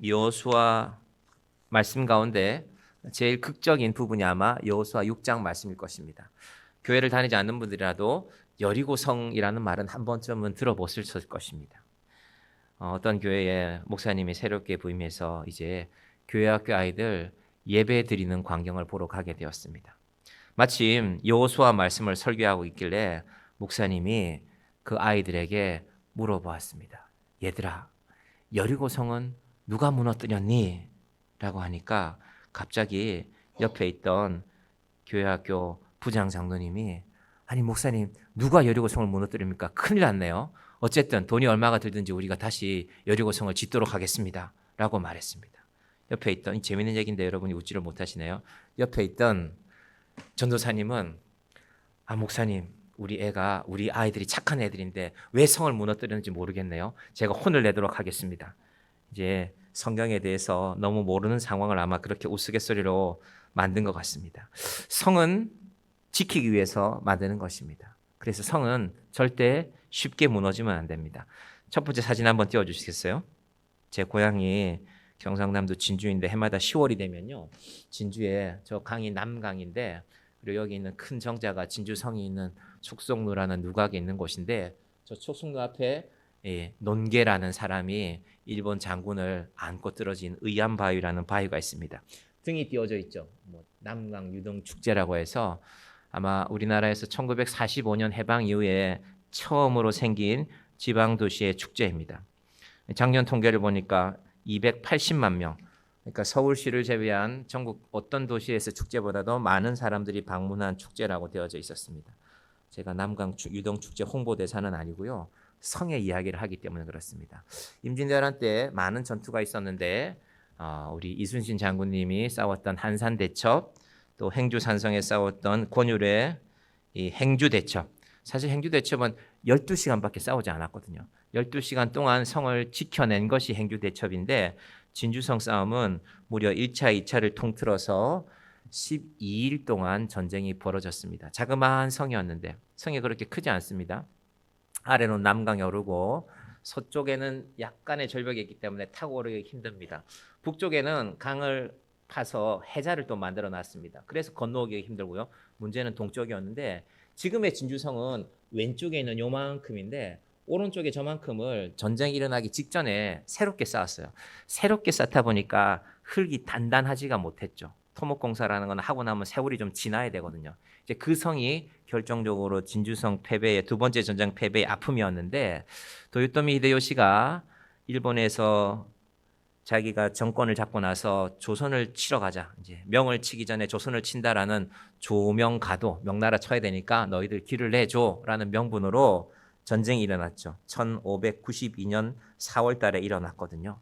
여호수아 말씀 가운데 제일 극적인 부분이 아마 여호수아 6장 말씀일 것입니다. 교회를 다니지 않는 분들이라도 여리고성이라는 말은 한 번쯤은 들어보셨을 것입니다. 어떤 교회에 목사님이 새롭게 부임해서 이제 교회 학교 아이들 예배 드리는 광경을 보러 가게 되었습니다. 마침 여호수아 말씀을 설교하고 있길래 목사님이 그 아이들에게 물어보았습니다. 얘들아, 여리고성은 누가 무너뜨렸니? 라고 하니까 갑자기 옆에 있던 교회학교 부장 장로님이 아니 목사님 누가 여리고성을 무너뜨립니까? 큰일 났네요. 어쨌든 돈이 얼마가 들든지 우리가 다시 여리고성을 짓도록 하겠습니다. 라고 말했습니다. 옆에 있던 재미있는 얘기인데 여러분이 웃지를 못하시네요. 옆에 있던 전도사님은 목사님 우리 아이들이 착한 애들인데 왜 성을 무너뜨렸는지 모르겠네요. 제가 혼을 내도록 하겠습니다. 이제 성경에 대해서 너무 모르는 상황을 아마 그렇게 우스갯소리로 만든 것 같습니다. 성은 지키기 위해서 만드는 것입니다. 그래서 성은 절대 쉽게 무너지면 안 됩니다. 첫 번째 사진 한번 띄워주시겠어요? 제 고향이 경상남도 진주인데 해마다 10월이 되면요, 진주에 저 강이 남강인데 그리고 여기 있는 큰 정자가 진주성이 있는 촉송루라는 누각에 있는 곳인데 저 촉송루 앞에 논계라는 사람이 일본 장군을 안고 떨어진 의암바위라는 바위가 있습니다. 등이 띄워져 있죠. 남강 유동 축제라고 해서 아마 우리나라에서 1945년 해방 이후에 처음으로 생긴 지방 도시의 축제입니다. 작년 통계를 보니까 280만 명, 그러니까 서울시를 제외한 전국 어떤 도시에서 축제보다도 많은 사람들이 방문한 축제라고 되어져 있었습니다. 제가 남강 유동 축제 홍보대사는 아니고요. 성의 이야기를 하기 때문에 그렇습니다. 임진왜란 때 많은 전투가 있었는데 우리 이순신 장군님이 싸웠던 한산대첩, 또 행주산성에 싸웠던 권율의 이 행주대첩. 사실 행주대첩은 12시간밖에 싸우지 않았거든요. 12시간 동안 성을 지켜낸 것이 행주대첩인데 진주성 싸움은 무려 1차, 2차를 통틀어서 12일 동안 전쟁이 벌어졌습니다. 자그마한 성이었는데 성이 그렇게 크지 않습니다. 아래로 남강이 오르고 서쪽에는 약간의 절벽이 있기 때문에 타고 오르기 힘듭니다. 북쪽에는 강을 파서 해자를 또 만들어 놨습니다. 그래서 건너오기 힘들고요. 문제는 동쪽이었는데 지금의 진주성은 왼쪽에 있는 요만큼인데 오른쪽에 저만큼을 전쟁이 일어나기 직전에 새롭게 쌓았어요. 새롭게 쌓다 보니까 흙이 단단하지가 못했죠. 토목공사라는 건 하고 나면 세월이 좀 지나야 되거든요. 이제 그 성이 결정적으로 진주성 패배의 두 번째 전쟁 패배의 아픔이었는데 도요토미 히데요시가 일본에서 자기가 정권을 잡고 나서 조선을 치러 가자. 이제 명을 치기 전에 조선을 친다라는 조명가도 명나라 쳐야 되니까 너희들 길을 내줘라는 명분으로 전쟁이 일어났죠. 1592년 4월 달에 일어났거든요.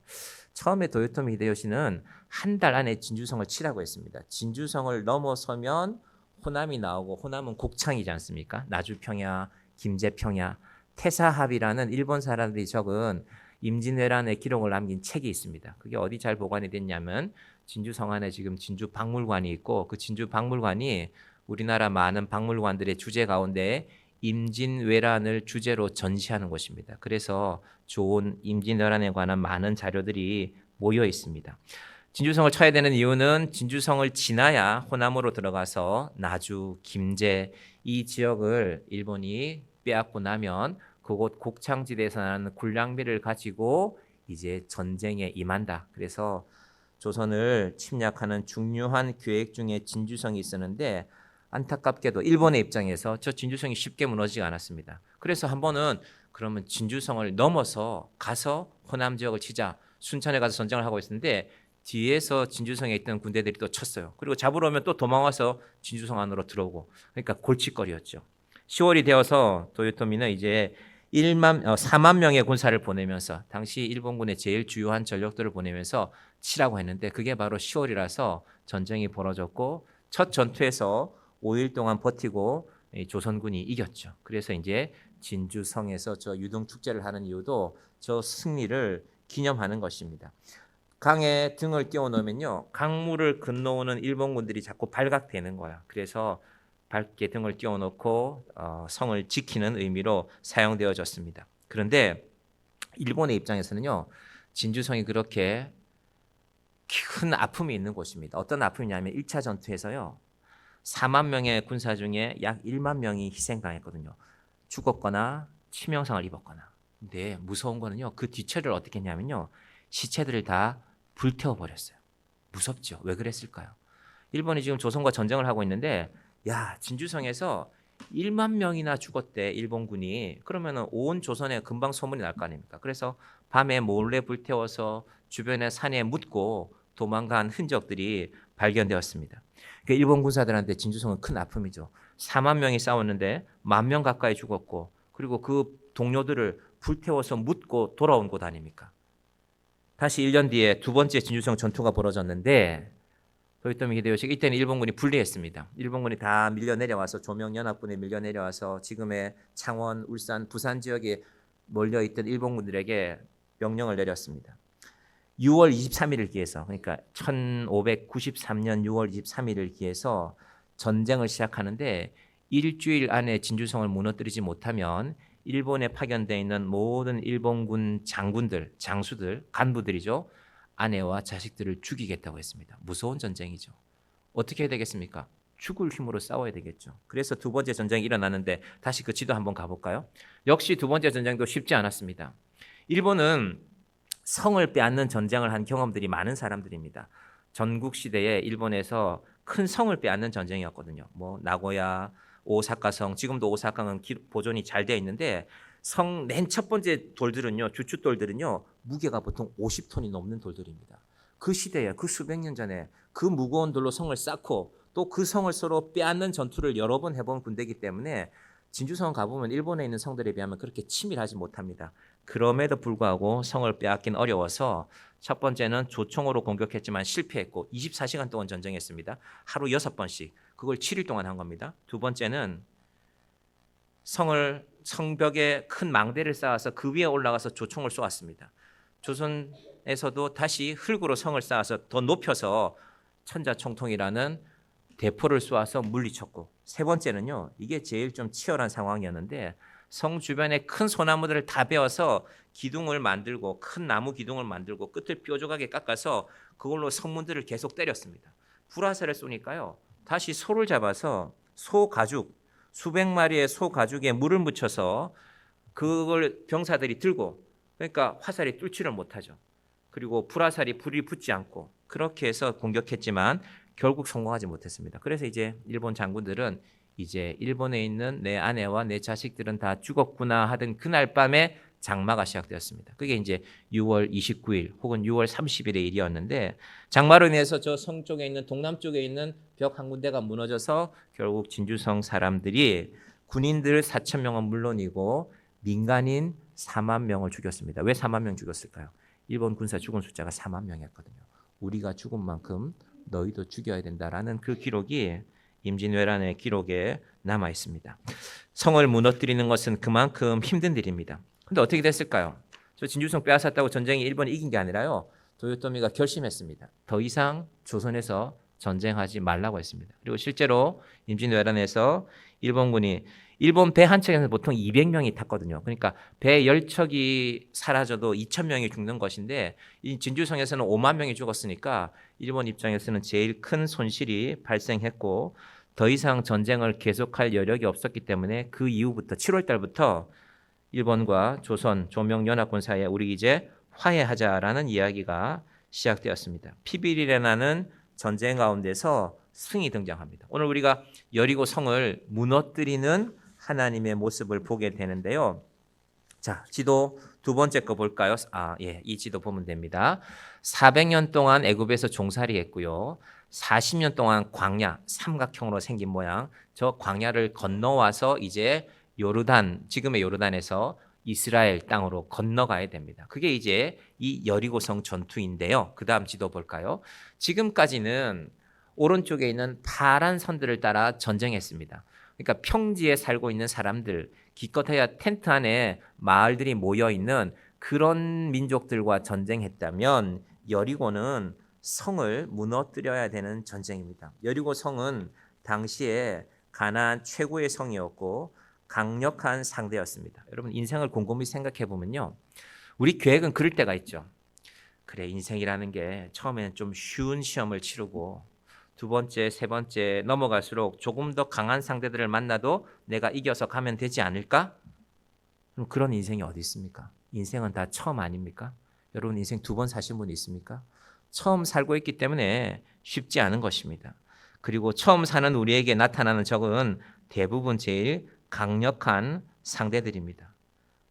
처음에 도요토미 히데요시는 한 달 안에 진주성을 치라고 했습니다. 진주성을 넘어서면 호남이 나오고 호남은 곡창이지 않습니까? 나주평야, 김제평야, 태사합이라는 일본 사람들이 적은 임진왜란의 기록을 남긴 책이 있습니다. 그게 어디 잘 보관이 됐냐면 진주성 안에 지금 진주 박물관이 있고 그 진주 박물관이 우리나라 많은 박물관들의 주제 가운데 임진왜란을 주제로 전시하는 곳입니다. 그래서 좋은 임진왜란에 관한 많은 자료들이 모여 있습니다. 진주성을 쳐야 되는 이유는 진주성을 지나야 호남으로 들어가서 나주, 김제 이 지역을 일본이 빼앗고 나면 그곳 곡창지대에서 나는 군량미를 가지고 이제 전쟁에 임한다. 그래서 조선을 침략하는 중요한 계획 중에 진주성이 있었는데 안타깝게도 일본의 입장에서 저 진주성이 쉽게 무너지지 않았습니다. 그래서 한 번은 그러면 진주성을 넘어서 가서 호남 지역을 치자. 순천에 가서 전쟁을 하고 있었는데 뒤에서 진주성에 있던 군대들이 또 쳤어요. 그리고 잡으러 오면 또 도망와서 진주성 안으로 들어오고 그러니까 골칫거리였죠. 10월이 되어서 도요토미는 이제 4만 명의 군사를 보내면서 당시 일본군의 제일 주요한 전력들을 보내면서 치라고 했는데 그게 바로 10월이라서 전쟁이 벌어졌고 첫 전투에서 5일 동안 버티고 조선군이 이겼죠. 그래서 이제 진주성에서 저 유등축제를 하는 이유도 저 승리를 기념하는 것입니다. 강에 등을 띄워 놓으면요, 강물을 건너오는 일본군들이 자꾸 발각되는 거야. 그래서 밝게 등을 띄워 놓고 성을 지키는 의미로 사용되어졌습니다. 그런데 일본의 입장에서는요, 진주성이 그렇게 큰 아픔이 있는 곳입니다. 어떤 아픔이냐면 1차 전투에서요. 4만 명의 군사 중에 약 1만 명이 희생당했거든요. 죽었거나 치명상을 입었거나. 근데 무서운 거는요. 그 뒤처리를 어떻게 했냐면요. 시체들을 다 불태워 버렸어요. 무섭죠. 왜 그랬을까요? 일본이 지금 조선과 전쟁을 하고 있는데 야, 진주성에서 1만 명이나 죽었대 일본군이. 그러면은 온 조선에 금방 소문이 날 거 아닙니까? 그래서 밤에 몰래 불태워서 주변의 산에 묻고 도망간 흔적들이 발견되었습니다. 그 일본 군사들한테 진주성은 큰 아픔이죠. 4만 명이 싸웠는데 1만 명 가까이 죽었고 그리고 그 동료들을 불태워서 묻고 돌아온 곳 아닙니까? 다시 1년 뒤에 두 번째 진주성 전투가 벌어졌는데 도요토미 히데요시가 이때는 일본군이 불리했습니다. 일본군이 다 밀려 내려와서 조명연합군에 밀려 내려와서 지금의 창원, 울산, 부산 지역에 몰려 있던 일본군들에게 명령을 내렸습니다. 6월 23일을 기해서 그러니까 1593년 6월 23일을 기해서 전쟁을 시작하는데 일주일 안에 진주성을 무너뜨리지 못하면 일본에 파견되어 있는 모든 일본군 장군들, 장수들, 간부들이죠. 아내와 자식들을 죽이겠다고 했습니다. 무서운 전쟁이죠. 어떻게 해야 되겠습니까? 죽을 힘으로 싸워야 되겠죠. 그래서 두 번째 전쟁이 일어나는데 다시 그 지도 한번 가볼까요? 역시 두 번째 전쟁도 쉽지 않았습니다. 일본은 성을 빼앗는 전쟁을 한 경험들이 많은 사람들입니다. 전국 시대에 일본에서 큰 성을 빼앗는 전쟁이었거든요. 뭐 나고야, 오사카성, 지금도 오사카는 보존이 잘 되어 있는데 성 맨 첫 번째 돌들은요, 주춧돌들은요, 무게가 보통 50톤이 넘는 돌들입니다. 그 시대에 그 수백 년 전에 그 무거운 돌로 성을 쌓고 또 그 성을 서로 빼앗는 전투를 여러 번 해본 군대이기 때문에 진주성 가보면 일본에 있는 성들에 비하면 그렇게 치밀하지 못합니다. 그럼에도 불구하고 성을 빼앗긴 어려워서 첫 번째는 조총으로 공격했지만 실패했고 24시간 동안 전쟁했습니다. 하루 6번씩. 그걸 7일 동안 한 겁니다. 두 번째는 성벽에 큰 망대를 쌓아서 그 위에 올라가서 조총을 쏘았습니다. 조선에서도 다시 흙으로 성을 쌓아서 더 높여서 천자총통이라는 대포를 쏘아서 물리쳤고 세 번째는요. 이게 제일 좀 치열한 상황이었는데 성 주변에 큰 소나무들을 다 베어서 기둥을 만들고 큰 나무 기둥을 만들고 끝을 뾰족하게 깎아서 그걸로 성문들을 계속 때렸습니다. 불화살을 쏘니까요. 다시 소를 잡아서 소 가죽 수백 마리의 소 가죽에 물을 묻혀서 그걸 병사들이 들고 그러니까 화살이 뚫지를 못하죠. 그리고 불화살이 불이 붙지 않고 그렇게 해서 공격했지만 결국 성공하지 못했습니다. 그래서 이제 일본 장군들은 이제 일본에 있는 내 아내와 내 자식들은 다 죽었구나 하던 그날 밤에 장마가 시작되었습니다. 그게 이제 6월 29일 혹은 6월 30일의 일이었는데 장마로 인해서 저 성 쪽에 있는 동남쪽에 있는 벽 한 군데가 무너져서 결국 진주성 사람들이 군인들 4천 명은 물론이고 민간인 4만 명을 죽였습니다. 왜 4만 명 죽였을까요? 일본 군사 죽은 숫자가 4만 명이었거든요. 우리가 죽은 만큼 너희도 죽여야 된다라는 그 기록이 임진왜란의 기록에 남아 있습니다. 성을 무너뜨리는 것은 그만큼 힘든 일입니다. 근데 어떻게 됐을까요? 저 진주성 빼앗았다고 전쟁이 일본이 이긴 게 아니라요. 도요토미가 결심했습니다. 더 이상 조선에서 전쟁하지 말라고 했습니다. 그리고 실제로 임진왜란에서 일본군이 일본 배 한 척에서 보통 200명이 탔거든요. 그러니까 배 10척이 사라져도 2,000명이 죽는 것인데 이 진주성에서는 5만 명이 죽었으니까 일본 입장에서는 제일 큰 손실이 발생했고 더 이상 전쟁을 계속할 여력이 없었기 때문에 그 이후부터 7월 달부터 일본과 조선 조명연합군 사이에 우리 이제 화해하자라는 이야기가 시작되었습니다. 피비리레나는 전쟁 가운데서 승이 등장합니다. 오늘 우리가 여리고 성을 무너뜨리는 하나님의 모습을 보게 되는데요. 자, 지도 두 번째 거 볼까요? 이 지도 보면 됩니다. 400년 동안 애굽에서 종살이했고요. 40년 동안 광야, 삼각형으로 생긴 모양, 저 광야를 건너와서 이제 요르단, 지금의 요르단에서 이스라엘 땅으로 건너가야 됩니다. 그게 이제 이 여리고성 전투인데요. 그 다음 지도 볼까요? 지금까지는 오른쪽에 있는 파란 선들을 따라 전쟁했습니다. 그러니까 평지에 살고 있는 사람들, 기껏해야 텐트 안에 마을들이 모여 있는 그런 민족들과 전쟁했다면 여리고는 성을 무너뜨려야 되는 전쟁입니다. 여리고 성은 당시에 가나안 최고의 성이었고 강력한 상대였습니다. 여러분 인생을 곰곰이 생각해 보면요. 우리 계획은 그럴 때가 있죠. 그래, 인생이라는 게 처음에는 좀 쉬운 시험을 치르고 두 번째, 세 번째 넘어갈수록 조금 더 강한 상대들을 만나도 내가 이겨서 가면 되지 않을까? 그럼 그런 인생이 어디 있습니까? 인생은 다 처음 아닙니까? 여러분 인생 두 번 사신 분 있습니까? 처음 살고 있기 때문에 쉽지 않은 것입니다. 그리고 처음 사는 우리에게 나타나는 적은 대부분 제일 강력한 상대들입니다.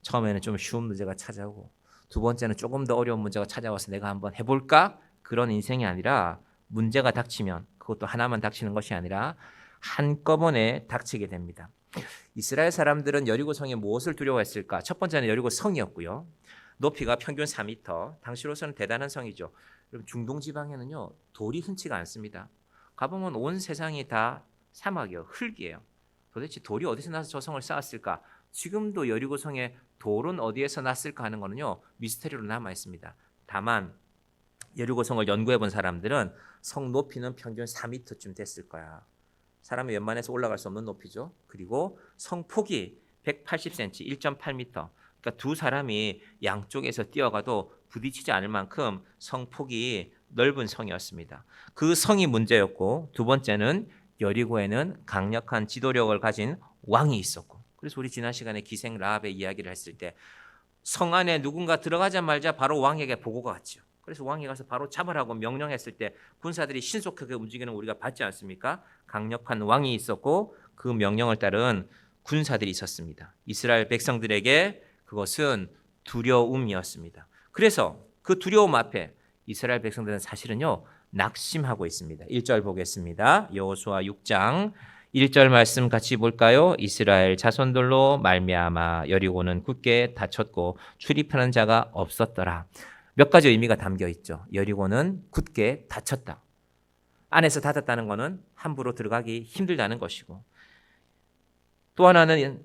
처음에는 좀 쉬운 문제가 찾아오고 두 번째는 조금 더 어려운 문제가 찾아와서 내가 한번 해볼까? 그런 인생이 아니라 문제가 닥치면 그것도 하나만 닥치는 것이 아니라 한꺼번에 닥치게 됩니다. 이스라엘 사람들은 여리고성에 무엇을 두려워했을까? 첫 번째는 여리고성이었고요. 높이가 평균 4m. 당시로서는 대단한 성이죠. 중동 지방에는요 돌이 흔치가 않습니다. 가보면 온 세상이 다 사막이에요. 흙이에요. 도대체 돌이 어디서 나서 저 성을 쌓았을까? 지금도 여리고성에 돌은 어디에서 났을까 하는 거는요 미스터리로 남아 있습니다. 다만 여리고성을 연구해 본 사람들은 성 높이는 평균 4m쯤 됐을 거야. 사람이 웬만해서 올라갈 수 없는 높이죠. 그리고 성 폭이 180cm, 1.8m. 그러니까 두 사람이 양쪽에서 뛰어가도 부딪히지 않을 만큼 성 폭이 넓은 성이었습니다. 그 성이 문제였고 두 번째는 여리고에는 강력한 지도력을 가진 왕이 있었고 그래서 우리 지난 시간에 기생 라합의 이야기를 했을 때 성 안에 누군가 들어가자마자 바로 왕에게 보고가 갔죠. 그래서 왕이 가서 바로 잡으라고 명령했을 때 군사들이 신속하게 움직이는 우리가 봤지 않습니까? 강력한 왕이 있었고 그 명령을 따른 군사들이 있었습니다. 이스라엘 백성들에게 그것은 두려움이었습니다. 그래서 그 두려움 앞에 이스라엘 백성들은 사실은요 낙심하고 있습니다. 1절 보겠습니다. 여호수아 6장 1절 말씀 같이 볼까요? 이스라엘 자손들로 말미암아 여리고는 굳게 닫혔고 출입하는 자가 없었더라. 몇 가지 의미가 담겨 있죠. 여리고는 굳게 닫혔다. 안에서 닫았다는 것은 함부로 들어가기 힘들다는 것이고 또 하나는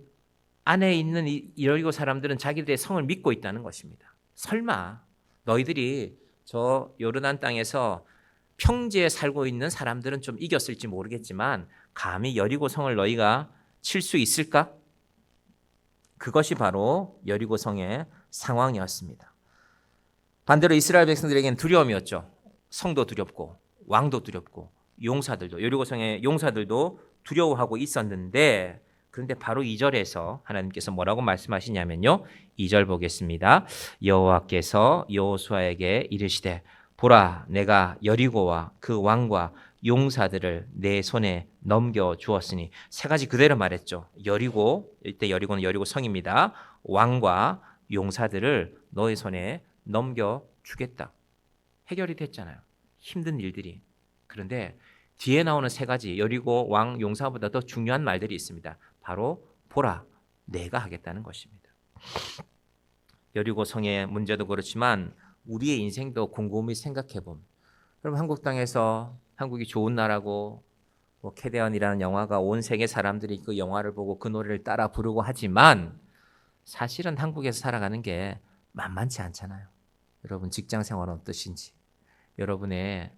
안에 있는 이 여리고 사람들은 자기들의 성을 믿고 있다는 것입니다. 설마 너희들이 저 요르단 땅에서 평지에 살고 있는 사람들은 좀 이겼을지 모르겠지만 감히 여리고 성을 너희가 칠 수 있을까? 그것이 바로 여리고 성의 상황이었습니다. 반대로 이스라엘 백성들에게는 두려움이었죠. 성도 두렵고 왕도 두렵고 용사들도 여리고 성의 용사들도 두려워하고 있었는데 그런데 바로 2절에서 하나님께서 뭐라고 말씀하시냐면요. 2절 보겠습니다. 여호와께서 여호수아에게 이르시되 보라 내가 여리고와 그 왕과 용사들을 내 손에 넘겨 주었으니 세 가지 그대로 말했죠. 여리고 이때 여리고는 여리고 성입니다. 왕과 용사들을 너의 손에 넘겨 주겠다. 해결이 됐잖아요. 힘든 일들이. 그런데 뒤에 나오는 세 가지 여리고 왕 용사보다 더 중요한 말들이 있습니다. 바로 보라 내가 하겠다는 것입니다. 여리고 성의 문제도 그렇지만 우리의 인생도 곰곰이 생각해봄. 여러분 한국 땅에서 한국이 좋은 나라고 캐대언이라는 영화가 온 세계 사람들이 그 영화를 보고 그 노래를 따라 부르고 하지만 사실은 한국에서 살아가는 게 만만치 않잖아요. 여러분 직장 생활은 어떠신지, 여러분의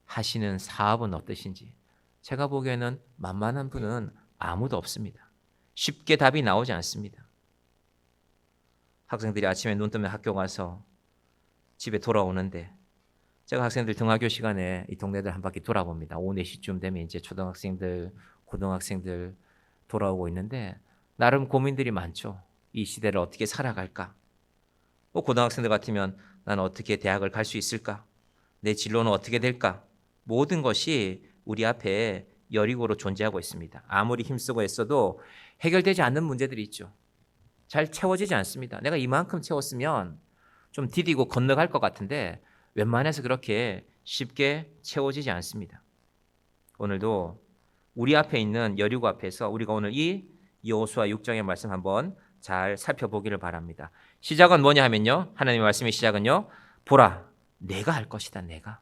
하시는 사업은 어떠신지. 제가 보기에는 만만한 분은 아무도 없습니다. 쉽게 답이 나오지 않습니다. 학생들이 아침에 눈 뜨면 학교 가서 집에 돌아오는데 제가 학생들 등하교 시간에 이 동네들 한 바퀴 돌아봅니다. 오후 4시쯤 되면 이제 초등학생들, 고등학생들 돌아오고 있는데 나름 고민들이 많죠. 이 시대를 어떻게 살아갈까? 고등학생들 같으면 난 어떻게 대학을 갈 수 있을까? 내 진로는 어떻게 될까? 모든 것이 우리 앞에 여리고로 존재하고 있습니다. 아무리 힘쓰고 애써도 해결되지 않는 문제들이 있죠. 잘 채워지지 않습니다. 내가 이만큼 채웠으면 좀 디디고 건너갈 것 같은데 웬만해서 그렇게 쉽게 채워지지 않습니다. 오늘도 우리 앞에 있는 여리고 앞에서 우리가 오늘 이 여호수아 6장의 말씀 한번 잘 살펴보기를 바랍니다. 시작은 뭐냐 하면요. 하나님의 말씀의 시작은요. 보라, 내가 할 것이다. 내가.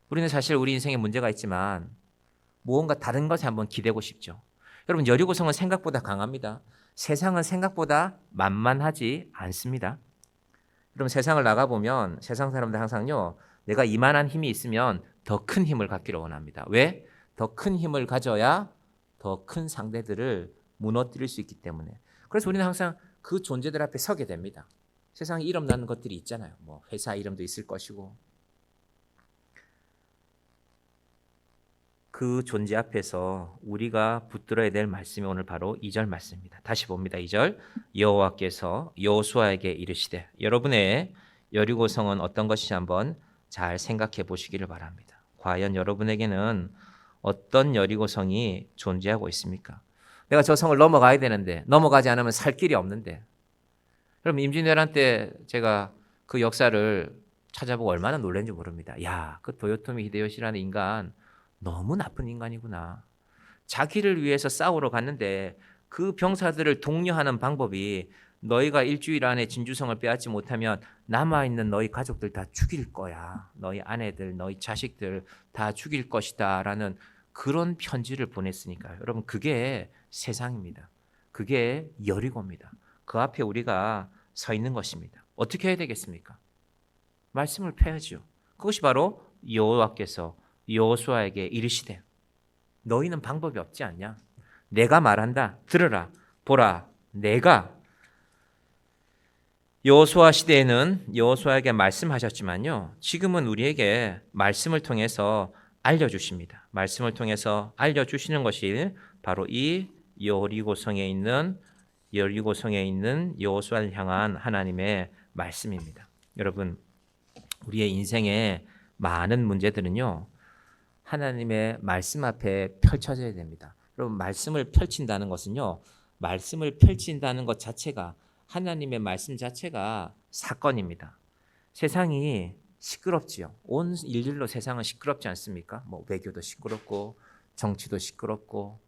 우리는 사실 우리 인생에 문제가 있지만 무언가 다른 것에 한번 기대고 싶죠. 여러분 여리고성은 생각보다 강합니다. 세상은 생각보다 만만하지 않습니다. 여러분 세상을 나가보면 세상 사람들 항상요. 내가 이만한 힘이 있으면 더 큰 힘을 갖기를 원합니다. 왜? 더 큰 힘을 가져야 더 큰 상대들을 무너뜨릴 수 있기 때문에. 그래서 우리는 항상 그 존재들 앞에 서게 됩니다. 세상에 이름 나는 것들이 있잖아요. 뭐 회사 이름도 있을 것이고 그 존재 앞에서 우리가 붙들어야 될 말씀이 오늘 바로 2절 말씀입니다. 다시 봅니다. 2절 여호와께서 여호수아에게 이르시되 여러분의 여리고 성은 어떤 것인지 한번 잘 생각해 보시기를 바랍니다. 과연 여러분에게는 어떤 여리고 성이 존재하고 있습니까? 내가 저 성을 넘어가야 되는데 넘어가지 않으면 살 길이 없는데 그럼 임진왜란 때 제가 그 역사를 찾아보고 얼마나 놀란지 모릅니다. 야, 그 도요토미 히데요시라는 인간 너무 나쁜 인간이구나. 자기를 위해서 싸우러 갔는데 그 병사들을 독려하는 방법이 너희가 일주일 안에 진주성을 빼앗지 못하면 남아있는 너희 가족들 다 죽일 거야. 너희 아내들, 너희 자식들 다 죽일 것이다 라는 그런 편지를 보냈으니까요. 여러분 그게 세상입니다. 그게 여리고입니다. 그 앞에 우리가 서 있는 것입니다. 어떻게 해야 되겠습니까? 말씀을 펴야죠. 그것이 바로 여호와께서 여호수아에게 이르시되 너희는 방법이 없지 않냐? 내가 말한다. 들으라. 보라. 내가 여호수아 시대에는 여호수아에게 말씀하셨지만요. 지금은 우리에게 말씀을 통해서 알려주십니다. 말씀을 통해서 알려주시는 것이 바로 이 여리고성에 있는 여호수아를 향한 하나님의 말씀입니다. 여러분 우리의 인생의 많은 문제들은요. 하나님의 말씀 앞에 펼쳐져야 됩니다. 여러분 말씀을 펼친다는 것은요. 말씀을 펼친다는 것 자체가 하나님의 말씀 자체가 사건입니다. 세상이 시끄럽지요. 온 일일로 세상은 시끄럽지 않습니까? 뭐 외교도 시끄럽고 정치도 시끄럽고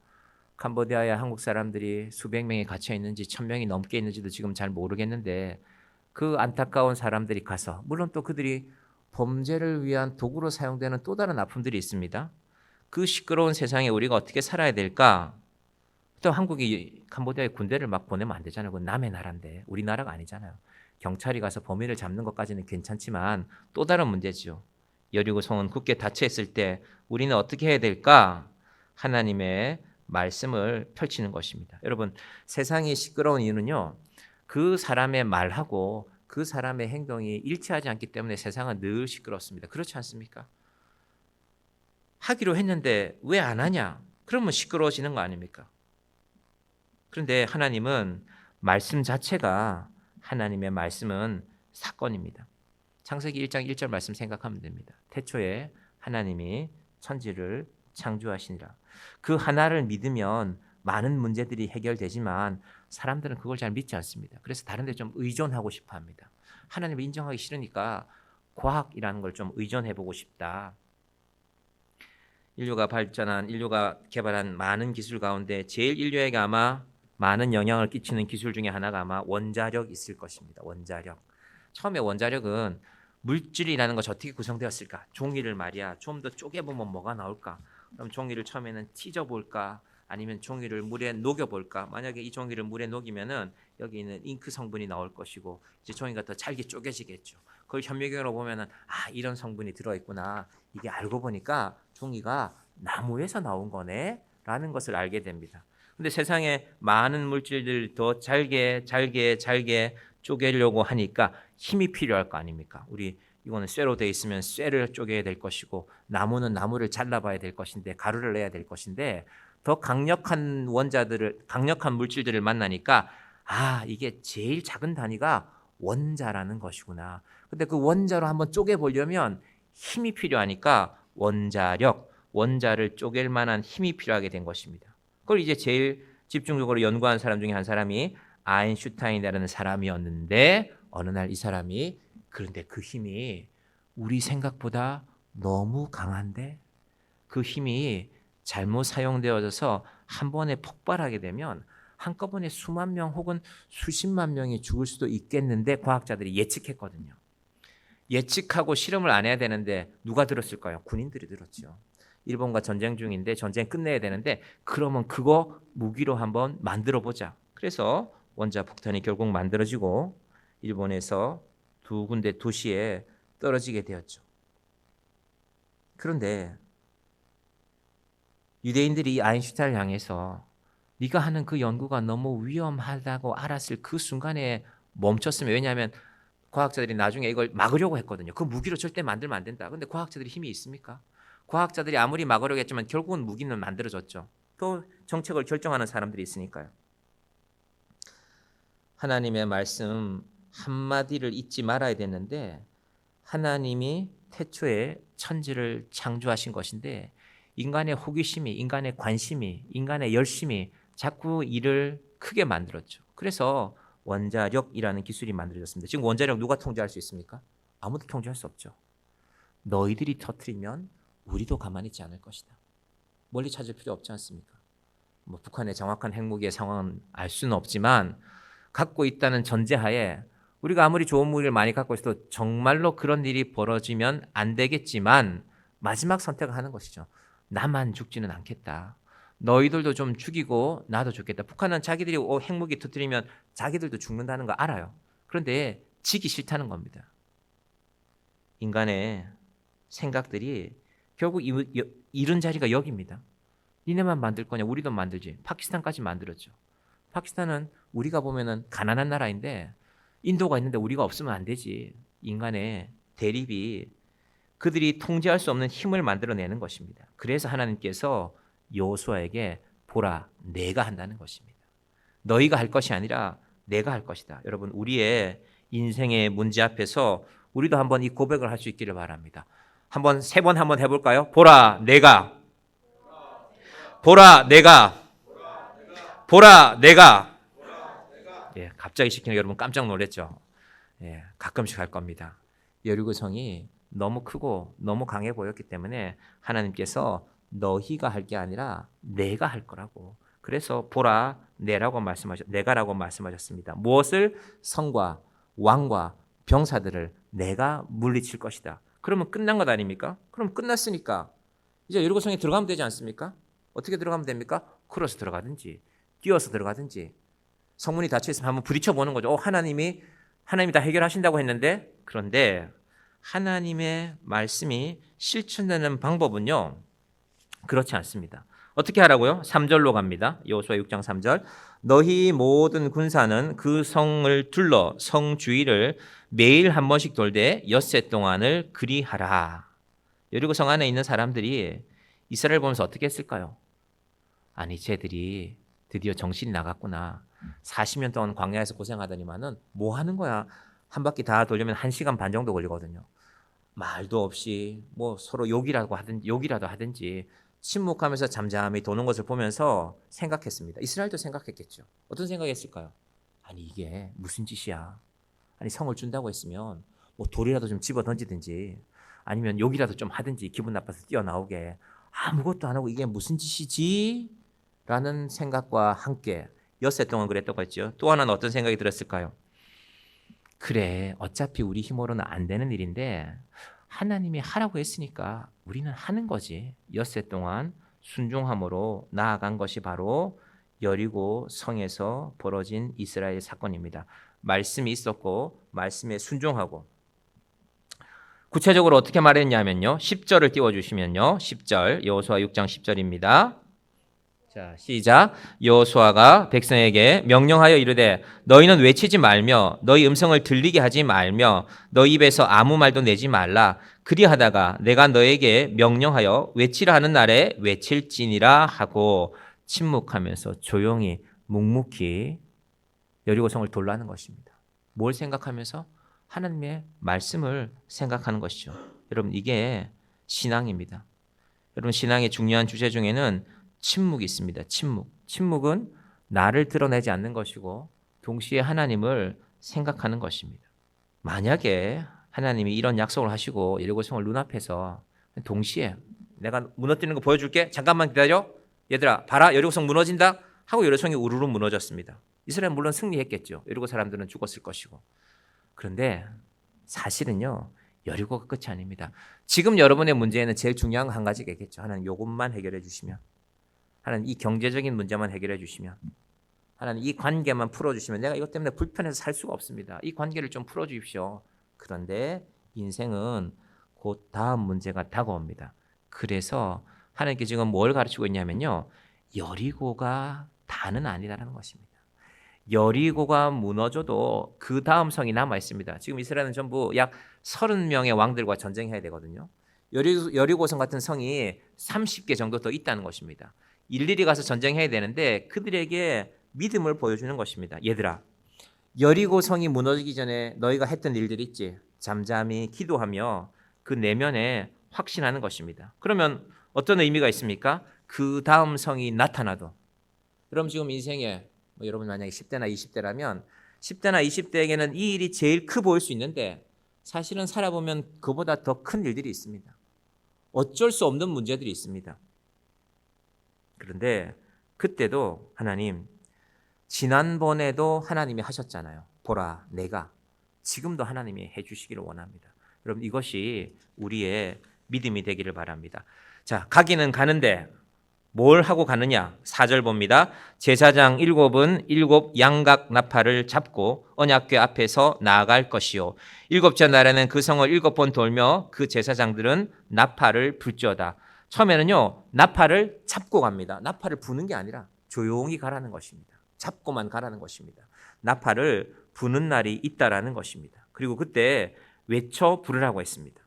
캄보디아에 한국 사람들이 수백 명이 갇혀 있는지 1,000명이 넘게 있는지도 지금 잘 모르겠는데 그 안타까운 사람들이 가서 물론 또 그들이 범죄를 위한 도구로 사용되는 또 다른 아픔들이 있습니다. 그 시끄러운 세상에 우리가 어떻게 살아야 될까? 또 한국이 캄보디아에 군대를 막 보내면 안 되잖아요. 그건 남의 나라인데 우리나라가 아니잖아요. 경찰이 가서 범인을 잡는 것까지는 괜찮지만 또 다른 문제죠. 여리고성은 굳게 닫혀 있을 때 우리는 어떻게 해야 될까? 하나님의 말씀을 펼치는 것입니다. 여러분 세상이 시끄러운 이유는요. 그 사람의 말하고 그 사람의 행동이 일치하지 않기 때문에 세상은 늘 시끄럽습니다. 그렇지 않습니까? 하기로 했는데 왜 안 하냐? 그러면 시끄러워지는 거 아닙니까? 그런데 하나님은 말씀 자체가 하나님의 말씀은 사건입니다. 창세기 1장 1절 말씀 생각하면 됩니다. 태초에 하나님이 천지를 창조하시니라. 그 하나를 믿으면 많은 문제들이 해결되지만 사람들은 그걸 잘 믿지 않습니다. 그래서 다른 데 좀 의존하고 싶어 합니다. 하나님을 인정하기 싫으니까 과학이라는 걸 좀 의존해 보고 싶다. 인류가 개발한 많은 기술 가운데 제일 인류에게 아마 많은 영향을 끼치는 기술 중에 하나가 아마 원자력 있을 것입니다. 원자력. 처음에 원자력은 물질이라는 것이 어떻게 구성되었을까? 종이를 말이야 좀 더 쪼개보면 뭐가 나올까? 그럼 종이를 처음에는 찢어볼까? 아니면 종이를 물에 녹여볼까? 만약에 이 종이를 물에 녹이면은 여기 있는 잉크 성분이 나올 것이고 이제 종이가 더 잘게 쪼개지겠죠. 그걸 현미경으로 보면은 아 이런 성분이 들어있구나. 이게 알고 보니까 종이가 나무에서 나온 거네라는 것을 알게 됩니다. 근데 세상에 많은 물질들 더 잘게 쪼개려고 하니까 힘이 필요할 거 아닙니까? 우리 이거는 쇠로 돼 있으면 쇠를 쪼개야 될 것이고 나무는 나무를 잘라봐야 될 것인데 가루를 내야 될 것인데 더 강력한 물질들을 만나니까 아 이게 제일 작은 단위가 원자라는 것이구나. 근데 그 원자로 한번 쪼개보려면 힘이 필요하니까 원자를 쪼갤 만한 힘이 필요하게 된 것입니다. 그걸 이제 제일 집중적으로 연구한 사람 중에 한 사람이 아인슈타인이라는 사람이었는데 어느 날 이 사람이 그런데 그 힘이 우리 생각보다 너무 강한데 그 힘이 잘못 사용되어져서 한 번에 폭발하게 되면 한꺼번에 수만 명 혹은 수십만 명이 죽을 수도 있겠는데 과학자들이 예측했거든요. 예측하고 실험을 안 해야 되는데 누가 들었을까요? 군인들이 들었죠. 일본과 전쟁 중인데 전쟁 끝내야 되는데 그러면 그거 무기로 한번 만들어 보자. 그래서 원자 폭탄이 결국 만들어지고 일본에서 두 군데 도시에 떨어지게 되었죠. 그런데 유대인들이 이 아인슈타인을 향해서 네가 하는 그 연구가 너무 위험하다고 알았을 그 순간에 멈췄으면 왜냐하면 과학자들이 나중에 이걸 막으려고 했거든요. 그 무기로 절대 만들면 안 된다. 근데 과학자들이 힘이 있습니까? 과학자들이 아무리 막으려고 했지만 결국은 무기는 만들어졌죠. 또 정책을 결정하는 사람들이 있으니까요. 하나님의 말씀 한마디를 잊지 말아야 되는데 하나님이 태초에 천지를 창조하신 것인데 인간의 호기심이, 인간의 관심이, 인간의 열심이 자꾸 일을 크게 만들었죠. 그래서 원자력이라는 기술이 만들어졌습니다. 지금 원자력 누가 통제할 수 있습니까? 아무도 통제할 수 없죠. 너희들이 터뜨리면 우리도 가만히 있지 않을 것이다. 멀리 찾을 필요 없지 않습니까? 뭐 북한의 정확한 핵무기의 상황은 알 수는 없지만 갖고 있다는 전제하에 우리가 아무리 좋은 무기를 많이 갖고 있어도 정말로 그런 일이 벌어지면 안 되겠지만 마지막 선택을 하는 것이죠. 나만 죽지는 않겠다. 너희들도 좀 죽이고 나도 죽겠다. 북한은 자기들이 핵무기 터뜨리면 자기들도 죽는다는 거 알아요. 그런데 지기 싫다는 겁니다. 인간의 생각들이 결국 이른 자리가 여기입니다. 니네만 만들 거냐? 우리도 만들지. 파키스탄까지 만들었죠. 파키스탄은 우리가 보면은 가난한 나라인데 인도가 있는데 우리가 없으면 안 되지. 인간의 대립이 그들이 통제할 수 없는 힘을 만들어내는 것입니다. 그래서 하나님께서 여호수아에게 보라, 내가 한다는 것입니다. 너희가 할 것이 아니라 내가 할 것이다. 여러분, 우리의 인생의 문제 앞에서 우리도 한번 이 고백을 할 수 있기를 바랍니다. 한번 3번 한번 해볼까요? 보라, 내가. 보라, 내가. 보라, 내가. 예, 갑자기 시키는 여러분 깜짝 놀랐죠? 예, 가끔씩 할 겁니다. 여리고성이 너무 크고 너무 강해 보였기 때문에 하나님께서 너희가 할 게 아니라 내가 할 거라고. 그래서 보라, 내가라고 말씀하셨습니다. 무엇을? 성과 왕과 병사들을 내가 물리칠 것이다. 그러면 끝난 것 아닙니까? 그럼 끝났으니까 이제 여리고성에 들어가면 되지 않습니까? 어떻게 들어가면 됩니까? 걸어서 들어가든지 뛰어서 들어가든지. 성문이 닫혀 있으면 한번 부딪혀 보는 거죠. 하나님이 다 해결하신다고 했는데, 그런데 하나님의 말씀이 실천되는 방법은요, 그렇지 않습니다. 어떻게 하라고요? 3절로 갑니다. 여호수아 6장 3절. 너희 모든 군사는 그 성을 둘러 성 주위를 매일 한 번씩 돌되 엿새 동안을 그리하라. 여리고 성 안에 있는 사람들이 이스라엘 보면서 어떻게 했을까요? 아니, 쟤들이 드디어 정신이 나갔구나. 40년 동안 광야에서 고생하더니만은 뭐 하는 거야? 한 바퀴 다 돌려면 1시간 반 정도 걸리거든요. 말도 없이 뭐 서로 욕이라도 하든지 침묵하면서 잠잠히 도는 것을 보면서 생각했습니다. 이스라엘도 생각했겠죠. 어떤 생각했을까요? 아니, 이게 무슨 짓이야? 아니, 성을 준다고 했으면 뭐 돌이라도 좀 집어 던지든지 아니면 욕이라도 좀 하든지 기분 나빠서 뛰어나오게. 아무것도 안 하고 이게 무슨 짓이지? 라는 생각과 함께 엿새 동안 그랬다고 했죠. 또 하나는 어떤 생각이 들었을까요? 그래, 어차피 우리 힘으로는 안 되는 일인데 하나님이 하라고 했으니까 우리는 하는 거지. 엿새 동안 순종함으로 나아간 것이 바로 여리고 성에서 벌어진 이스라엘 사건입니다. 말씀이 있었고 말씀에 순종하고. 구체적으로 어떻게 말했냐면요, 10절을 띄워주시면요, 10절, 여호수아 6장 10절입니다. 자, 시작. 여호수아가 백성에게 명령하여 이르되 너희는 외치지 말며 너희 음성을 들리게 하지 말며 너희 입에서 아무 말도 내지 말라. 그리하다가 내가 너에게 명령하여 외치라 하는 날에 외칠지니라 하고 침묵하면서 조용히 묵묵히 여리고성을 돌라는 것입니다. 뭘 생각하면서? 하나님의 말씀을 생각하는 것이죠. 여러분, 이게 신앙입니다. 여러분, 신앙의 중요한 주제 중에는 침묵이 있습니다. 침묵은 나를 드러내지 않는 것이고 동시에 하나님을 생각하는 것입니다. 만약에 하나님이 이런 약속을 하시고 여리고성을 눈앞에서 동시에 내가 무너뜨리는 거 보여줄게. 잠깐만 기다려. 얘들아, 봐라. 여리고성 무너진다. 하고 여리고성이 우르르 무너졌습니다. 이스라엘은 물론 승리했겠죠. 여리고 사람들은 죽었을 것이고. 그런데 사실은요, 여리고가 끝이 아닙니다. 지금 여러분의 문제에는 제일 중요한 거 한 가지가 있겠죠. 하나님 이것만 해결해 주시면, 하나님 이 경제적인 문제만 해결해 주시면, 하나님 이 관계만 풀어주시면 내가 이것 때문에 불편해서 살 수가 없습니다. 이 관계를 좀 풀어주십시오. 그런데 인생은 곧 다음 문제가 다가옵니다. 그래서 하나님께 지금 뭘 가르치고 있냐면요, 여리고가 다는 아니라는 것입니다. 여리고가 무너져도 그 다음 성이 남아 있습니다. 지금 이스라엘은 전부 약 30명의 왕들과 전쟁해야 되거든요. 여리고성 같은 성이 30개 정도 더 있다는 것입니다. 일일이 가서 전쟁해야 되는데 그들에게 믿음을 보여주는 것입니다. 얘들아, 여리고성이 무너지기 전에 너희가 했던 일들 있지? 잠잠히 기도하며 그 내면에 확신하는 것입니다. 그러면 어떤 의미가 있습니까? 그 다음 성이 나타나도. 그럼 지금 인생에 여러분 만약에 10대나 20대라면 10대나 20대에게는 이 일이 제일 커 보일 수 있는데 사실은 살아보면 그보다 더 큰 일들이 있습니다. 어쩔 수 없는 문제들이 있습니다. 그런데 그때도 하나님, 지난번에도 하나님이 하셨잖아요. 보라, 내가. 지금도 하나님이 해주시기를 원합니다. 여러분, 이것이 우리의 믿음이 되기를 바랍니다. 자, 가기는 가는데 뭘 하고 가느냐? 4절 봅니다. 제사장 7은 7 양각 나팔을 잡고 언약궤 앞에서 나아갈 것이요. 7째 날에는 그 성을 7번 돌며 그 제사장들은 나팔을 불지어다. 처음에는요, 나팔을 잡고 갑니다. 나팔을 부는 게 아니라 조용히 가라는 것입니다. 잡고만 가라는 것입니다. 나팔을 부는 날이 있다라는 것입니다. 그리고 그때 외쳐 부르라고 했습니다.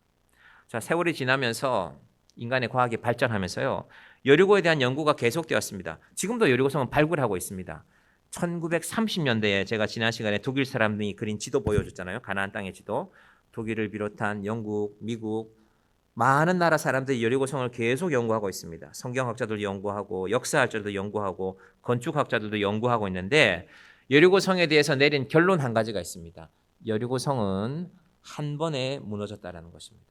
자, 세월이 지나면서 인간의 과학이 발전하면서요, 여리고에 대한 연구가 계속되었습니다. 지금도 여리고성은 발굴하고 있습니다. 1930년대에 제가 지난 시간에 독일 사람들이 그린 지도 보여줬잖아요. 가나안 땅의 지도. 독일을 비롯한 영국, 미국 많은 나라 사람들이 여리고성을 계속 연구하고 있습니다. 성경학자들도 연구하고 역사학자들도 연구하고 건축학자들도 연구하고 있는데 여리고성에 대해서 내린 결론 한 가지가 있습니다. 여리고성은 한 번에 무너졌다라는 것입니다.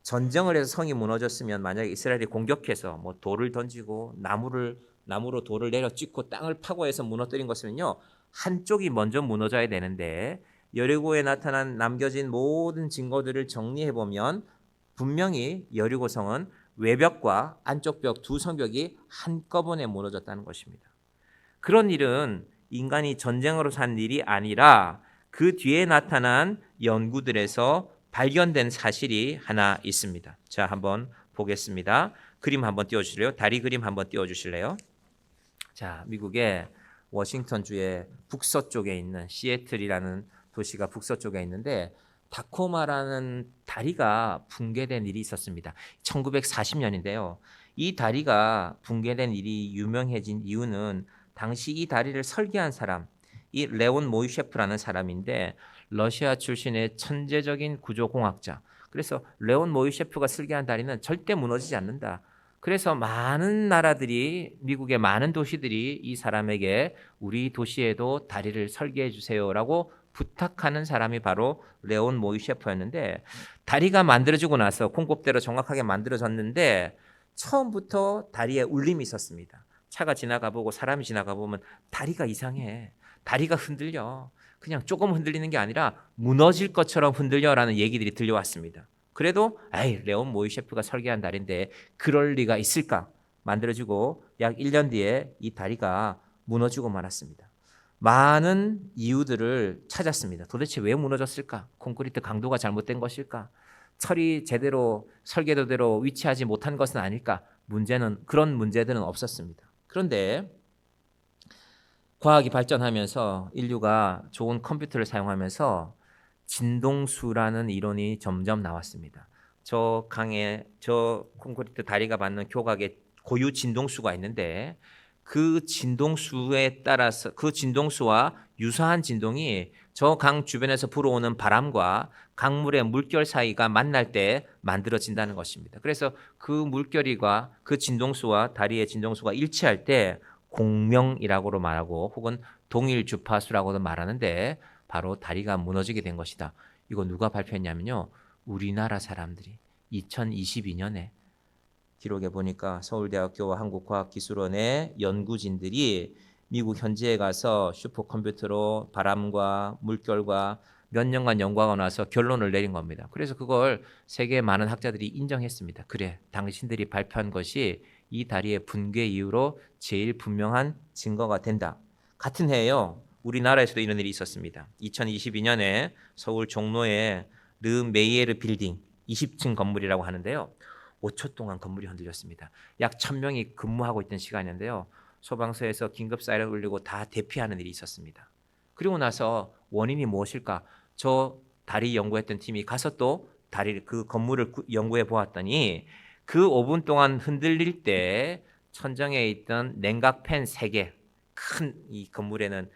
전쟁을 해서 성이 무너졌으면 만약에 이스라엘이 공격해서 뭐 돌을 던지고 나무로 돌을 내려 찍고 땅을 파고해서 무너뜨린 것은요, 한쪽이 먼저 무너져야 되는데 여리고에 나타난 남겨진 모든 증거들을 정리해 보면 분명히 여리고성은 외벽과 안쪽 벽 두 성벽이 한꺼번에 무너졌다는 것입니다. 그런 일은 인간이 전쟁으로 산 일이 아니라 그 뒤에 나타난 연구들에서 발견된 사실이 하나 있습니다. 자, 한번 보겠습니다. 그림 한번 띄워주실래요? 다리 그림 한번 띄워주실래요? 자, 미국의 워싱턴주의 북서쪽에 있는 시애틀이라는 도시가 북서쪽에 있는데 다코마라는 다리가 붕괴된 일이 있었습니다. 1940년인데요. 이 다리가 붕괴된 일이 유명해진 이유는 당시 이 다리를 설계한 사람, 이 레온 모이셰프라는 사람인데 러시아 출신의 천재적인 구조공학자. 그래서 레온 모이셰프가 설계한 다리는 절대 무너지지 않는다. 그래서 많은 나라들이, 미국의 많은 도시들이 이 사람에게 우리 도시에도 다리를 설계해 주세요라고 부탁하는 사람이 바로 레온 모이셰프였는데, 다리가 만들어지고 나서 콩곱대로 정확하게 만들어졌는데 처음부터 다리에 울림이 있었습니다. 차가 지나가 보고 사람이 지나가 보면 다리가 이상해. 다리가 흔들려. 그냥 조금 흔들리는 게 아니라 무너질 것처럼 흔들려라는 얘기들이 들려왔습니다. 그래도 레온 모이셰프가 설계한 다리인데 그럴 리가 있을까? 만들어지고 약 1년 뒤에 이 다리가 무너지고 말았습니다. 많은 이유들을 찾았습니다. 도대체 왜 무너졌을까? 콘크리트 강도가 잘못된 것일까? 철이 제대로 설계도대로 위치하지 못한 것은 아닐까? 그런 문제들은 없었습니다. 그런데 과학이 발전하면서 인류가 좋은 컴퓨터를 사용하면서 진동수라는 이론이 점점 나왔습니다. 저 콘크리트 다리가 받는 교각에 고유 진동수가 있는데 그 진동수에 따라서 그 진동수와 유사한 진동이 저 강 주변에서 불어오는 바람과 강물의 물결 사이가 만날 때 만들어진다는 것입니다. 그래서 그 물결이가 그 진동수와 다리의 진동수가 일치할 때 공명이라고 말하고 혹은 동일 주파수라고도 말하는데 바로 다리가 무너지게 된 것이다. 이거 누가 발표했냐면요, 우리나라 사람들이 2022년에 기록에 보니까 서울대학교와 한국과학기술원의 연구진들이 미국 현지에 가서 슈퍼컴퓨터로 바람과 물결과 몇 년간 연구하고 나서 결론을 내린 겁니다. 그래서 그걸 세계의 많은 학자들이 인정했습니다. 그래, 당신들이 발표한 것이 이 다리의 붕괴 이후로 제일 분명한 증거가 된다. 같은 해에요, 우리나라에서도 이런 일이 있었습니다. 2022년에 서울 종로의 르 메이에르 빌딩 20층 건물이라고 하는데요. 5초 동안 건물이 흔들렸습니다. 약 1000명이 근무하고 있던 시간인데요. 소방서에서 긴급 사이렌 울리고 다 대피하는 일이 있었습니다. 그리고 나서 원인이 무엇일까? 저 다리 연구했던 팀이 가서 또 다리 그 건물을 연구해 보았더니 그 5분 동안 흔들릴 때 천정에 있던 냉각팬 3개, 큰 이 건물에는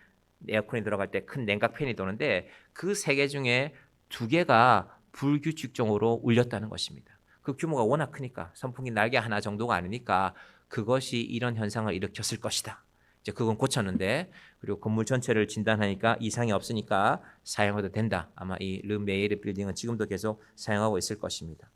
에어컨이 들어갈 때 큰 냉각팬이 도는데 그 3개 중에 2개가 불규칙적으로 울렸다는 것입니다. 그 규모가 워낙 크니까 선풍기 날개 하나 정도가 아니니까 그것이 이런 현상을 일으켰을 것이다. 이제 그건 고쳤는데 그리고 건물 전체를 진단하니까 이상이 없으니까 사용해도 된다. 아마 이 르메이르 빌딩은 지금도 계속 사용하고 있을 것입니다.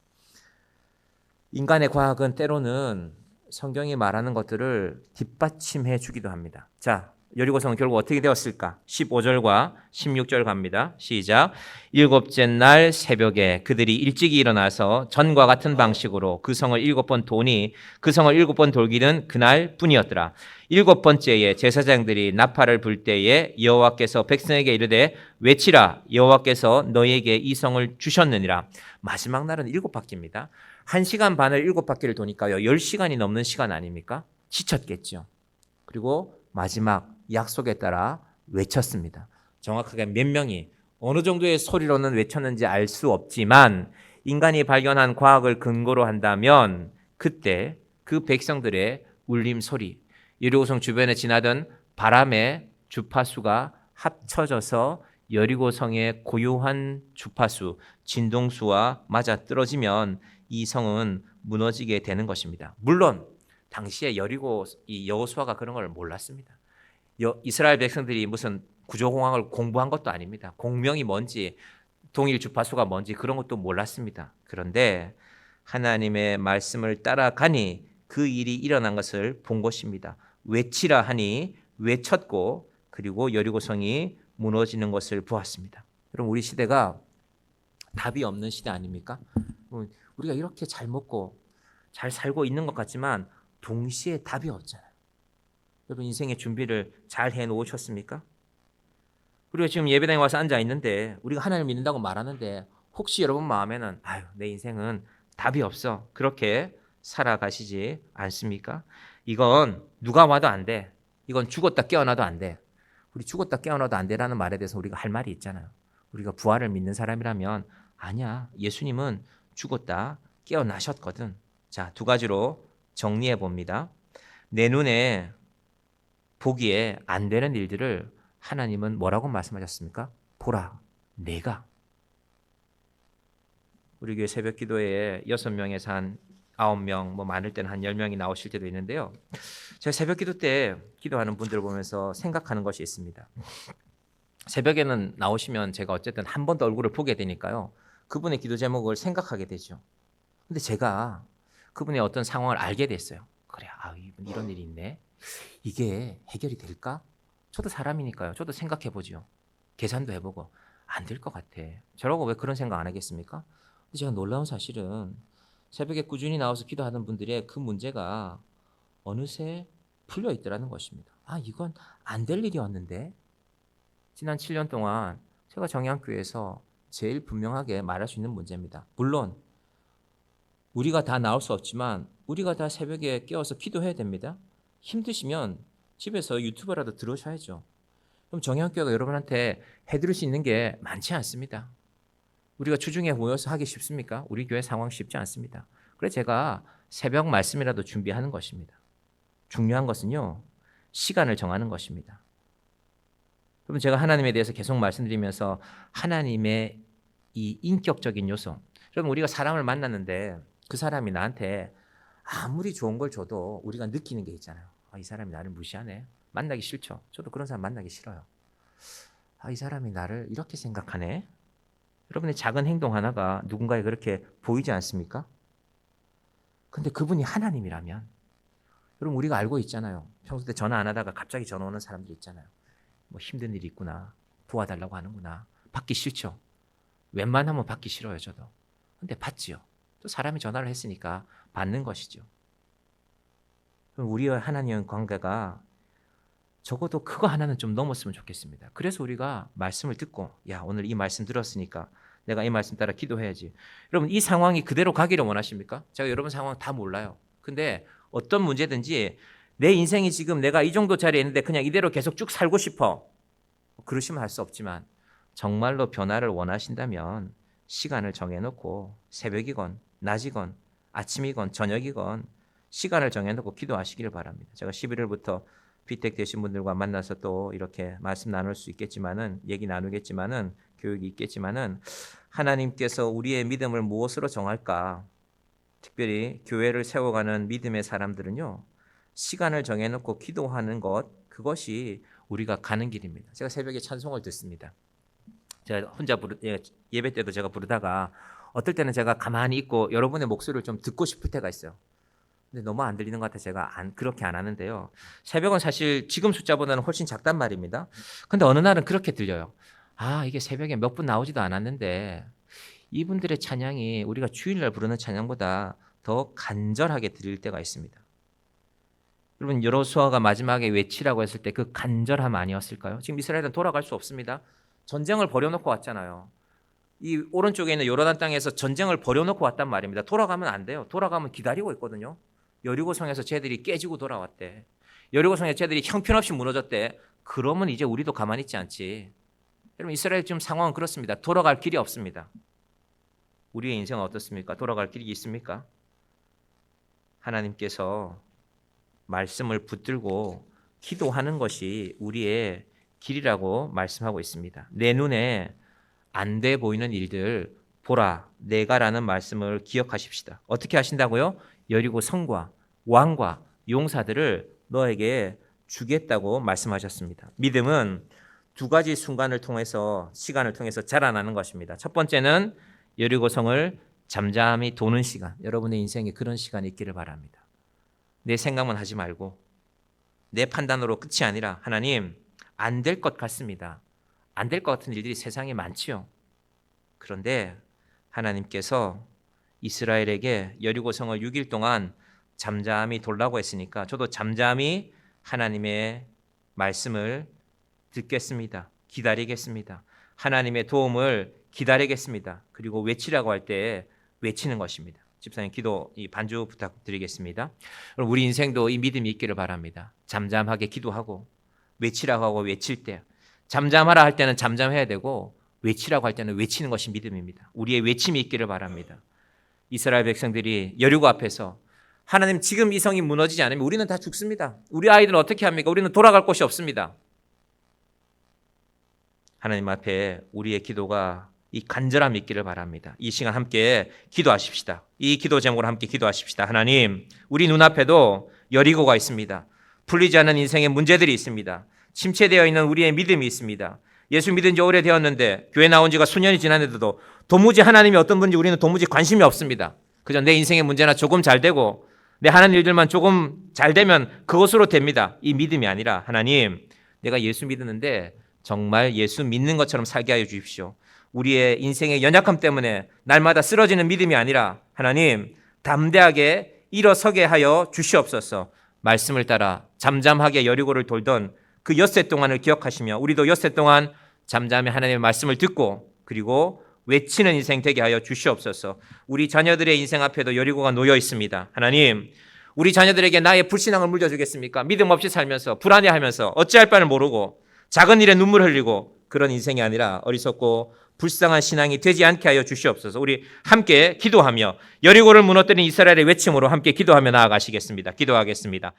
인간의 과학은 때로는 성경이 말하는 것들을 뒷받침해 주기도 합니다. 자, 여리고성은 결국 어떻게 되었을까? 15절과 16절 갑니다. 시작. 일곱째 날 새벽에 그들이 일찍이 일어나서 전과 같은 방식으로 그 성을 7번 도니 그 성을 7번 돌기는 그날 뿐이었더라. 7번째에 제사장들이 나팔을 불 때에 여호와께서 백성에게 이르되 외치라 여호와께서 너희에게 이 성을 주셨느니라. 마지막 날은 7바퀴입니다. 1시간 반을 7바퀴를 도니까요. 10시간이 넘는 시간 아닙니까? 지쳤겠죠. 그리고 마지막 약속에 따라 외쳤습니다. 정확하게 몇 명이 어느 정도의 소리로는 외쳤는지 알 수 없지만 인간이 발견한 과학을 근거로 한다면 그때 그 백성들의 울림 소리, 여리고성 주변에 지나던 바람의 주파수가 합쳐져서 여리고성의 고요한 주파수, 진동수와 맞아떨어지면 이 성은 무너지게 되는 것입니다. 물론 당시에 여리고 이 여호수아가 그런 걸 몰랐습니다. 이스라엘 백성들이 무슨 구조공학을 공부한 것도 아닙니다. 공명이 뭔지 동일 주파수가 뭔지 그런 것도 몰랐습니다. 그런데 하나님의 말씀을 따라가니 그 일이 일어난 것을 본 것입니다. 외치라 하니 외쳤고 그리고 여리고성이 무너지는 것을 보았습니다. 여러분 우리 시대가 답이 없는 시대 아닙니까? 우리가 이렇게 잘 먹고 잘 살고 있는 것 같지만 동시에 답이 없잖아요. 여러분 인생의 준비를 잘 해놓으셨습니까? 우리가 지금 예배당에 와서 앉아 있는데 우리가 하나님을 믿는다고 말하는데 혹시 여러분 마음에는 아유 내 인생은 답이 없어 그렇게 살아가시지 않습니까? 이건 누가 와도 안 돼. 이건 죽었다 깨어나도 안 돼. 우리 죽었다 깨어나도 안 돼라는 말에 대해서 우리가 할 말이 있잖아요. 우리가 부활을 믿는 사람이라면 아니야. 예수님은 죽었다 깨어나셨거든. 자, 2가지로 정리해 봅니다. 내 눈에 보기에 안 되는 일들을 하나님은 뭐라고 말씀하셨습니까? 보라, 내가. 우리 교회 새벽 기도에 6명에서 한 9명, 뭐 많을 때는 한 10명이 나오실 때도 있는데요. 제가 새벽 기도 때 기도하는 분들을 보면서 생각하는 것이 있습니다. 새벽에는 나오시면 제가 어쨌든 한 번 더 얼굴을 보게 되니까요. 그분의 기도 제목을 생각하게 되죠. 근데 제가 그분의 어떤 상황을 알게 됐어요. 그래, 이분 이런 일이 있네. 이게 해결이 될까? 저도 사람이니까요. 저도 생각해보죠. 계산도 해보고 안 될 것 같아. 저라고 왜 그런 생각 안 하겠습니까? 근데 제가 놀라운 사실은 새벽에 꾸준히 나와서 기도하는 분들의 그 문제가 어느새 풀려 있더라는 것입니다. 이건 안 될 일이었는데 지난 7년 동안 제가 정의한교회에서 제일 분명하게 말할 수 있는 문제입니다. 물론 우리가 다 나올 수 없지만 우리가 다 새벽에 깨어서 기도해야 됩니다. 힘드시면 집에서 유튜브라도 들으셔야죠. 그럼 정의한교회가 여러분한테 해드릴 수 있는 게 많지 않습니다. 우리가 주중에 모여서 하기 쉽습니까? 우리 교회 상황 쉽지 않습니다. 그래서 제가 새벽 말씀이라도 준비하는 것입니다. 중요한 것은요, 시간을 정하는 것입니다. 그럼 제가 하나님에 대해서 계속 말씀드리면서 하나님의 이 인격적인 요소, 여러분 우리가 사람을 만났는데 그 사람이 나한테 아무리 좋은 걸 줘도 우리가 느끼는 게 있잖아요. 이 사람이 나를 무시하네. 만나기 싫죠. 저도 그런 사람 만나기 싫어요. 이 사람이 나를 이렇게 생각하네. 여러분의 작은 행동 하나가 누군가에 그렇게 보이지 않습니까? 근데 그분이 하나님이라면 여러분 우리가 알고 있잖아요. 평소 때 전화 안 하다가 갑자기 전화 오는 사람들 있잖아요. 뭐 힘든 일이 있구나. 도와달라고 하는구나. 받기 싫죠. 웬만하면 받기 싫어요. 저도. 근데 받지요. 또 사람이 전화를 했으니까 받는 것이죠. 그럼 우리와 하나님의 관계가 적어도 그거 하나는 좀 넘었으면 좋겠습니다. 그래서 우리가 말씀을 듣고 오늘 이 말씀 들었으니까 내가 이 말씀 따라 기도해야지. 여러분 이 상황이 그대로 가기를 원하십니까? 제가 여러분 상황 다 몰라요. 근데 어떤 문제든지 내 인생이 지금 내가 이 정도 자리에 있는데 그냥 이대로 계속 쭉 살고 싶어. 그러시면 할 수 없지만 정말로 변화를 원하신다면 시간을 정해놓고 새벽이건 낮이건 아침이건 저녁이건 시간을 정해놓고 기도하시기를 바랍니다. 제가 11월부터 비택 되신 분들과 만나서 또 이렇게 말씀 나눌 수 있겠지만은 얘기 나누겠지만은 교육이 있겠지만은 하나님께서 우리의 믿음을 무엇으로 정할까? 특별히 교회를 세워가는 믿음의 사람들은요, 시간을 정해놓고 기도하는 것, 그것이 우리가 가는 길입니다. 제가 새벽에 찬송을 듣습니다. 제가 혼자 예배 때도 제가 부르다가 어떨 때는 제가 가만히 있고 여러분의 목소리를 좀 듣고 싶을 때가 있어요. 근데 너무 안 들리는 것 같아서 제가 그렇게 안 하는데요. 새벽은 사실 지금 숫자보다는 훨씬 작단 말입니다. 근데 어느 날은 그렇게 들려요. 아, 이게 새벽에 몇 분 나오지도 않았는데 이분들의 찬양이 우리가 주일날 부르는 찬양보다 더 간절하게 들릴 때가 있습니다. 여러분, 여호수아가 마지막에 외치라고 했을 때 그 간절함 아니었을까요? 지금 이스라엘은 돌아갈 수 없습니다. 전쟁을 벌여놓고 왔잖아요. 이 오른쪽에 있는 요르단 땅에서 전쟁을 벌여놓고 왔단 말입니다. 돌아가면 안 돼요. 돌아가면 기다리고 있거든요. 여리고성에서 쟤들이 깨지고 돌아왔대. 여리고성에 쟤들이 형편없이 무너졌대. 그러면 이제 우리도 가만히 있지 않지. 여러분, 이스라엘 지금 상황은 그렇습니다. 돌아갈 길이 없습니다. 우리의 인생은 어떻습니까? 돌아갈 길이 있습니까? 하나님께서 말씀을 붙들고 기도하는 것이 우리의 길이라고 말씀하고 있습니다. 내 눈에 안 돼 보이는 일들 보라 내가라는 말씀을 기억하십시다. 어떻게 하신다고요? 여리고 성과 왕과 용사들을 너에게 주겠다고 말씀하셨습니다. 믿음은 두 가지 순간을 통해서 시간을 통해서 자라나는 것입니다. 첫 번째는 여리고 성을 잠잠히 도는 시간. 여러분의 인생에 그런 시간이 있기를 바랍니다. 내 생각만 하지 말고 내 판단으로 끝이 아니라 하나님 안 될 것 같습니다. 안 될 것 같은 일들이 세상에 많지요. 그런데 하나님께서 이스라엘에게 여리고성을 6일 동안 잠잠히 돌라고 했으니까 저도 잠잠히 하나님의 말씀을 듣겠습니다. 기다리겠습니다. 하나님의 도움을 기다리겠습니다. 그리고 외치라고 할 때 외치는 것입니다. 집사님 기도 반주 부탁드리겠습니다. 우리 인생도 이 믿음이 있기를 바랍니다. 잠잠하게 기도하고 외치라고 하고 외칠 때, 잠잠하라 할 때는 잠잠해야 되고 외치라고 할 때는 외치는 것이 믿음입니다. 우리의 외침이 있기를 바랍니다. 이스라엘 백성들이 여리고 앞에서 하나님 지금 이 성이 무너지지 않으면 우리는 다 죽습니다. 우리 아이들은 어떻게 합니까? 우리는 돌아갈 곳이 없습니다. 하나님 앞에 우리의 기도가 이 간절함이 있기를 바랍니다. 이 시간 함께 기도하십시다. 이 기도 제목으로 함께 기도하십시다. 하나님, 우리 눈앞에도 여리고가 있습니다. 풀리지 않는 인생의 문제들이 있습니다. 침체되어 있는 우리의 믿음이 있습니다. 예수 믿은 지 오래되었는데 교회 나온 지가 수년이 지났는데도 도무지 하나님이 어떤 분인지 우리는 도무지 관심이 없습니다. 그저 내 인생의 문제나 조금 잘 되고 내 하는 일들만 조금 잘 되면 그것으로 됩니다. 이 믿음이 아니라 하나님, 내가 예수 믿는데 정말 예수 믿는 것처럼 살게 하여 주십시오. 우리의 인생의 연약함 때문에 날마다 쓰러지는 믿음이 아니라 하나님 담대하게 일어서게 하여 주시옵소서. 말씀을 따라 잠잠하게 여리고를 돌던 그 엿새 동안을 기억하시며 우리도 엿새 동안 잠잠히 하나님의 말씀을 듣고 그리고 외치는 인생 되게 하여 주시옵소서. 우리 자녀들의 인생 앞에도 여리고가 놓여 있습니다. 하나님, 우리 자녀들에게 나의 불신앙을 물려주겠습니까? 믿음 없이 살면서 불안해하면서 어찌할 바를 모르고 작은 일에 눈물 흘리고 그런 인생이 아니라 어리석고 불쌍한 신앙이 되지 않게 하여 주시옵소서. 우리 함께 기도하며 여리고를 무너뜨린 이스라엘의 외침으로 함께 기도하며 나아가시겠습니다. 기도하겠습니다.